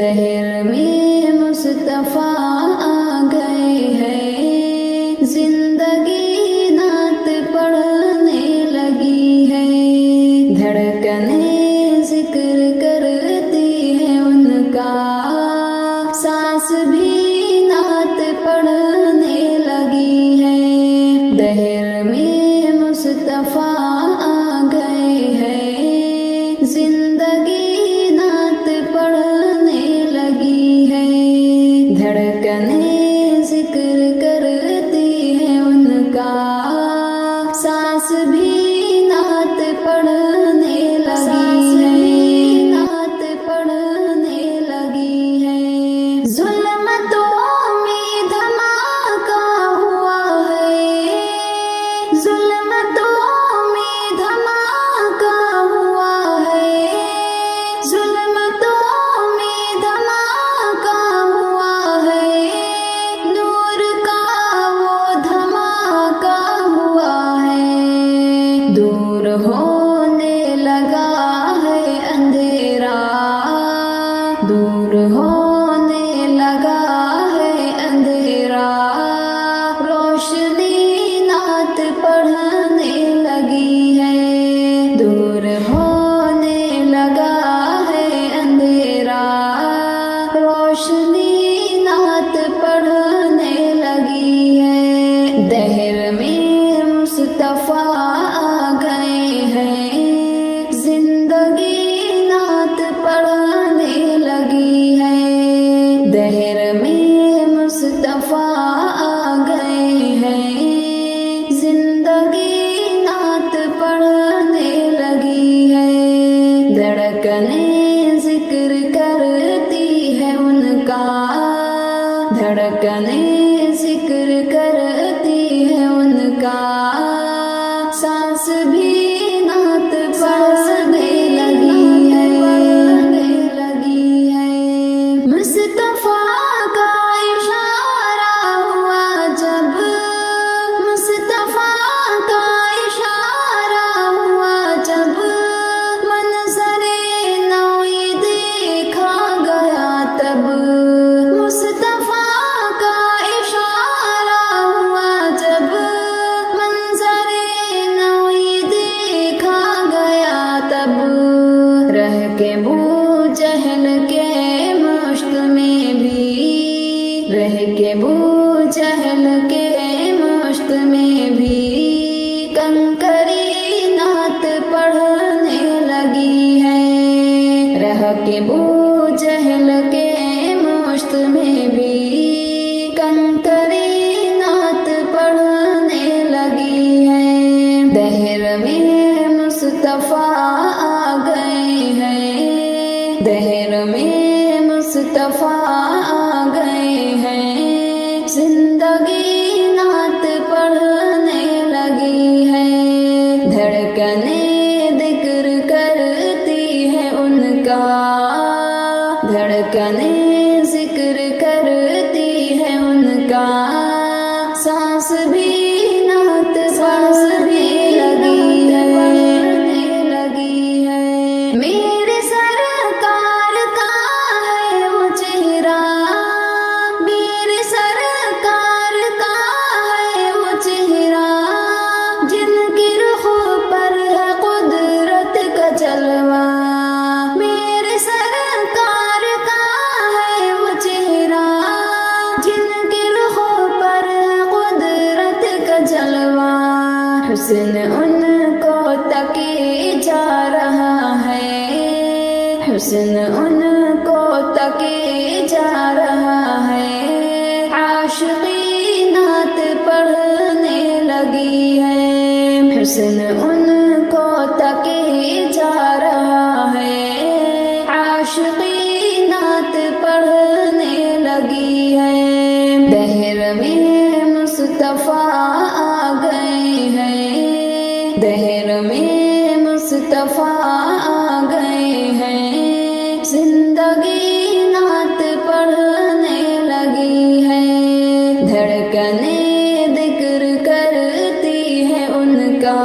دہر میں مصطفیٰ آ گئے ہیں، زندگی نعت پڑھنے لگی ہے، دھڑکنیں ذکر کرتی ہیں ان کا، سانس بھی نعت پڑھنے لگی ہے، دہر میں مصطفیٰ آ گئے ہیں، زندگی نعت پڑھنے لگی ہے، دھڑکنیں ذکر کرتی ہیں ان کا، سانس بھی نعت پڑھنے لگی ہے، نعت پڑھنے لگی ہے، ظلمتوں میں دھماکہ ہوا ہے، ظلمتوں میں دھماکہ ہوا ہے، ظلمتوں میں دھماکہ ہوا ہے، نور کا وہ دھماکہ ہوا ہے، دور ہونے لگا ہے اندھیرا، دور ہونے لگا ہے اندھیرا، روشنی نعت پڑھنے لگی ہے، دور ہونے لگا ہے اندھیرا، روشنی نعت پڑھنے لگی ہے، دہر میں مصطفیٰ آ گئے ہیں، زندگی نعت پڑھنے لگی ہے، دہر میں مصطفیٰ آ گئے ہیں، زندگی نعت پڑھنے لگی ہے، دھڑکنیں ذکر کرتی ہے ان کا، دھڑکنیں ذکر کرتی ہے ان کا، سانس بھی نعت پڑھنے لگی ہے، مصطفیٰ کا اشارہ ہوا جب، مصطفیٰ کا اشارہ ہوا جب، منظر نوئی دیکھا گیا تب، مصطفیٰ کا اشارہ ہوا جب، منظر نوئی دیکھا گیا تب، رہ کے بو جہل کے مشت میں بھی، رہ کے بو جہل کے مشت میں بھی، کنکری نعت پڑھنے لگی ہے، رہ کے بو جہل کے مشت میں بھی، کنکری نعت پڑھنے لگی ہے، دہر میں مصطفیٰ آ گئے ہیں، دہر میں مصطفیٰ آ گئے ہیں، زندگی نعت پڑھنے لگی ہے، دھڑکنیں ذکر کرتی ہے ان کا، دھڑکنیں ذکر کرتی ہے ان کا، سانس بھی نعت پڑھنے لگی ہے، میرے سرکار کا ہے وہ چہرہ، میرے سرکار کا ہے وہ چہرہ، جن کی رخ پر ہے قدرت کا جلوہ، میرے سرکار کا ہے وہ چہرہ، جن کی رخ پر ہے قدرت کا جلوہ، حسن ان کو تکے جا رہا ہے، حسن ان کو تکے جا رہا ہے، عاشقی نعت پڑھنے لگی ہے، حسن ان کو تکے جا رہا ہے، عاشقی نعت پڑھنے لگی ہے، دہر میں مصطفیٰ آ گئے ہیں، دہر میں مصطفیٰ آ گئے ہیں، زندگی نعت پڑھنے لگی ہے، دھڑکنیں ذکر کرتی ہے ان کا،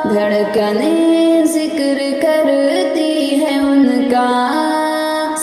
دھڑکنیں ذکر کرتی ہے ان کا،